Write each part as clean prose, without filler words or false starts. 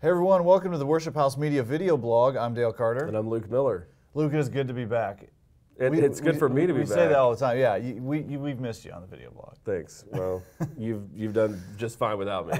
Hey everyone, welcome to the Worship House Media video blog. I'm Dale Carter. And I'm Luke Miller. Luke, it is good to be back. It's good for me to be back. We say that all the time. Yeah, we've missed you on the video blog. Thanks. Well, you've done just fine without me.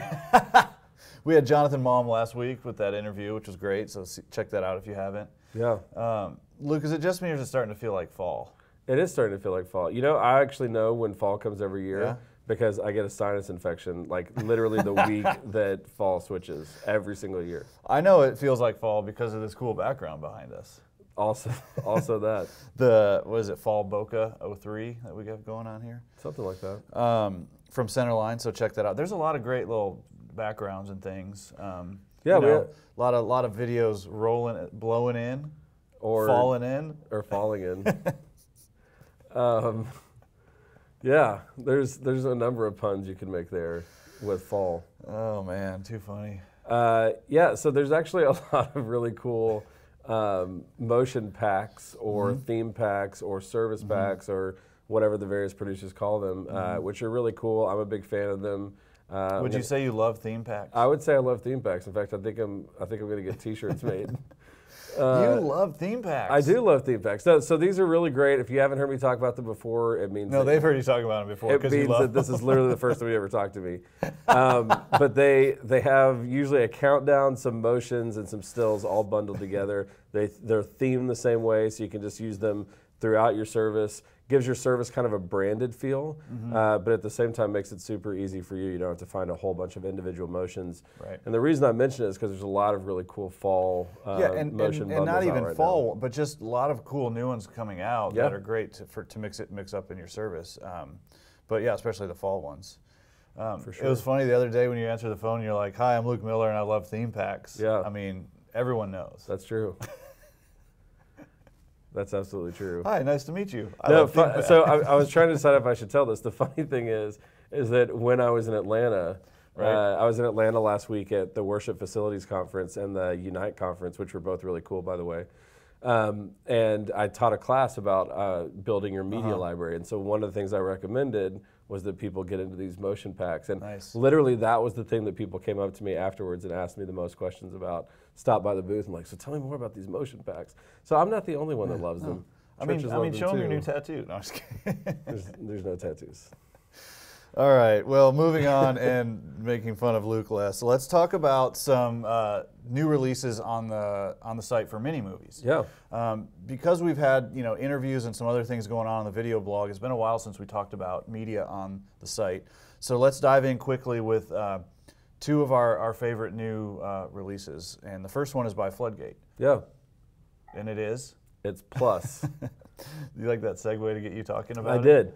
We had Jonathan Malm last week with that interview, which was great, so check that out if you haven't. Yeah. Luke, is it just me or is it starting to feel like fall? It is starting to feel like fall. You know, I actually know when fall comes every year. Yeah? Because I get a sinus infection, like literally the week that fall switches every single year. I know it feels like fall because of this cool background behind us. Also that. What is it, Fall Boca 03 that we got going on here? Something like that. From Centerline, so check that out. There's a lot of great little backgrounds and things. Yeah, a lot of videos blowing in, or falling in, or falling in. Yeah, there's a number of puns you can make there with fall. Oh man, too funny. Yeah, so there's actually a lot of really cool motion packs or theme packs or service packs or whatever the various producers call them, which are really cool. I'm a big fan of them. Would you say you love theme packs? I would say I love theme packs. In fact, I think I'm going to get T-shirts made. You love theme packs. I do love theme packs. So these are really great. If you haven't heard me talk about them before, it means they've heard you talk about them before. It means that this is literally the first time you ever talked to me. But they have usually a countdown, some motions, and some stills all bundled together. They're themed the same way, so you can just use them throughout your service. Gives your service kind of a branded feel, but at the same time makes it super easy for you. You don't have to find a whole bunch of individual motions. Right. And the reason I mention it is because there's a lot of really cool fall motion bundles and not even right fall, now. But just a lot of cool new ones coming out that are great to mix up in your service. But yeah, especially the fall ones. For sure. It was funny the other day when you answered the phone, you're like, "Hi, I'm Luke Miller, and I love theme packs." Yeah. I mean, everyone knows. That's true. That's absolutely true. Hi, nice to meet you. So I was trying to decide if I should tell this. The funny thing is that when I was in Atlanta, I was in Atlanta last week at the Worship Facilities Conference and the Unite Conference, which were both really cool, by the way. And I taught a class about building your media library. And so one of the things I recommended was that people get into these motion packs. And literally that was the thing that people came up to me afterwards and asked me the most questions about. Stopped by the booth and like, so tell me more about these motion packs. So I'm not the only one that loves them. I mean, show them your new tattoo. No, I'm just kidding. There's no tattoos. All right, well, moving on and making fun of Luke less. So let's talk about some new releases on the site for mini movies. Yeah. Because we've had interviews and some other things going on the video blog. It's been a while since we talked about media on the site. So let's dive in quickly with two of our favorite new releases, and the first one is by Floodgate. Yeah. And it is? It's Plus. You like that segue to get you talking about it? I did.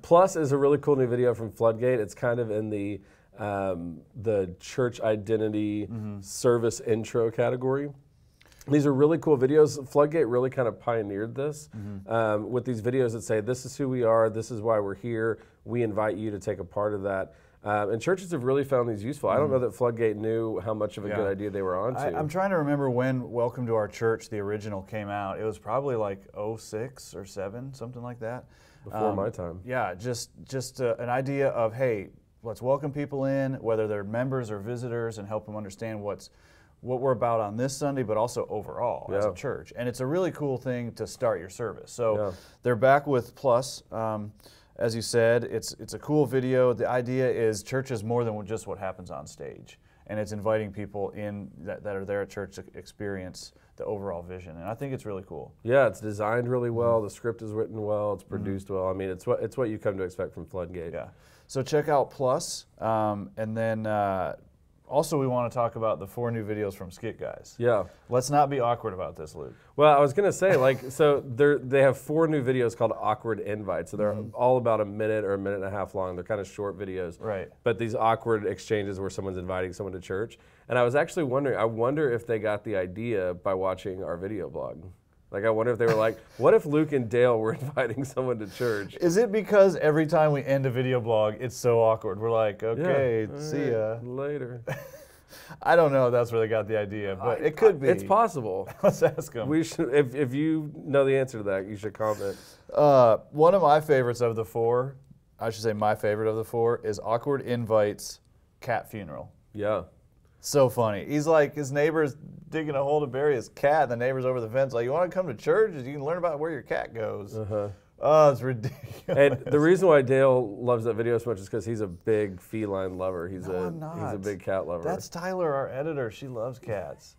Plus is a really cool new video from Floodgate. It's kind of in the church identity service intro category. These are really cool videos. Floodgate really kind of pioneered this with these videos that say, this is who we are, this is why we're here, we invite you to take a part of that. And churches have really found these useful. I don't know that Floodgate knew how much of a good idea they were onto. I'm trying to remember when Welcome to Our Church, the original, came out. It was probably like 06 or 07, something like that. Before my time. Yeah, just an idea of, hey, let's welcome people in, whether they're members or visitors, and help them understand what we're about on this Sunday, but also overall as a church. And it's a really cool thing to start your service. So they're back with Plus. As you said, it's a cool video. The idea is church is more than just what happens on stage. And it's inviting people in that are there at church to experience the overall vision. And I think it's really cool. Yeah, it's designed really well. The script is written well. It's produced well. I mean, it's what you come to expect from Floodgate. Yeah. So check out Plus. And then also we want to talk about the 4 new videos from Skit Guys. Yeah. Let's not be awkward about this, Luke. Well, I was going to say, so they have 4 new videos called Awkward Invites. So they're all about a minute or a minute and a half long. They're kind of short videos. Right. But these awkward exchanges where someone's inviting someone to church. And I was actually wondering, I wonder if they got the idea by watching our video blog. Like, I wonder if they were like, what if Luke and Dale were inviting someone to church? Is it because every time we end a video blog, it's so awkward? We're like, okay, see ya. Later. I don't know if that's where they got the idea, but it could be. It's possible. Let's ask them. We should, if you know the answer to that, you should comment. One of my favorites of the 4, I should say my favorite of the 4, is Awkward Invites Cat Funeral. Yeah. So funny. He's like, his neighbor's digging a hole to bury his cat, and the neighbor's over the fence like, you want to come to church? You can learn about where your cat goes. Oh, it's ridiculous. And the reason why Dale loves that video so much is because he's a big feline lover. He's No, I'm not. He's a big cat lover. That's Tyler, our editor. She loves cats.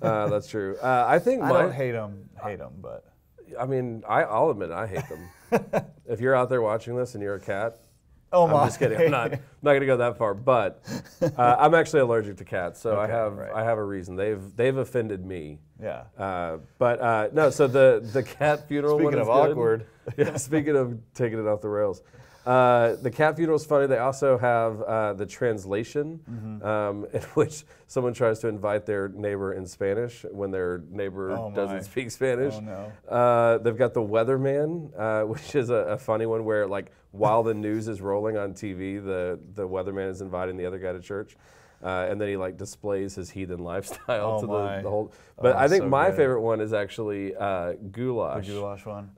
That's true. I think I don't hate them, but. I mean, I'll admit it, I hate them. If you're out there watching this and you're a cat, Oh my! I'm just kidding. I'm not going to go that far. But I'm actually allergic to cats, so Okay, I have a reason. They've offended me. Yeah. But no. So the cat funeral. Speaking one of is good. awkward. Yeah. Speaking of taking it off the rails. The cat funeral is funny. They also have the translation, in which someone tries to invite their neighbor in Spanish when their neighbor doesn't speak Spanish. Oh no. They've got the weatherman, which is a funny one where, like, while the news is rolling on TV, the weatherman is inviting the other guy to church. And then he like displays his heathen lifestyle to the whole. But I think so my good. favorite one is actually goulash. The goulash one.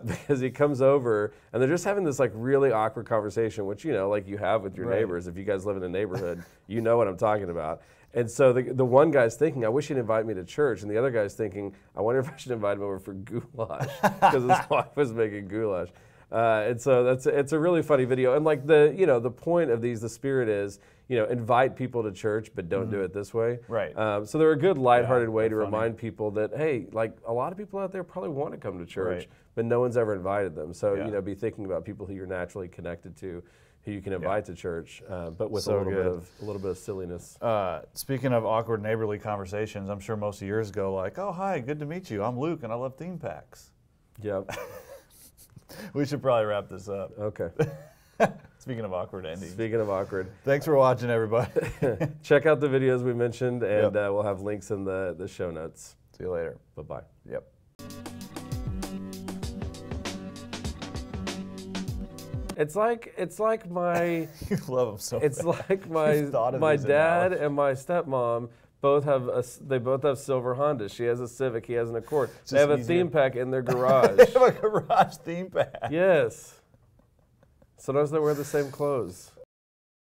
Because he comes over and they're just having this like really awkward conversation, which like you have with your neighbors. If you guys live in a neighborhood, you know what I'm talking about. And so the one guy's thinking, I wish he'd invite me to church, and the other guy's thinking, I wonder if I should invite him over for goulash because his wife was making goulash. And so it's a really funny video. And like the point of these, the spirit is, invite people to church, but don't do it this way. Right. So they're a good lighthearted way to remind people that, hey, like a lot of people out there probably want to come to church, but no one's ever invited them. So, be thinking about people who you're naturally connected to, who you can invite to church, but with a little bit of silliness. Speaking of awkward neighborly conversations, I'm sure most of yours go like, oh, hi, good to meet you. I'm Luke, and I love theme packs. Yep. We should probably wrap this up. Okay. Speaking of awkward endings. Speaking of awkward. Thanks for watching, everybody. Check out the videos we mentioned, and we'll have links in the show notes. See you later. Bye-bye. Yep. It's like my You love them so it's bad. like my dad and my stepmom both have silver Hondas. She has a Civic, he has an Accord. They have a theme pack in their garage. They have a garage theme pack. Yes. Sometimes they wear the same clothes.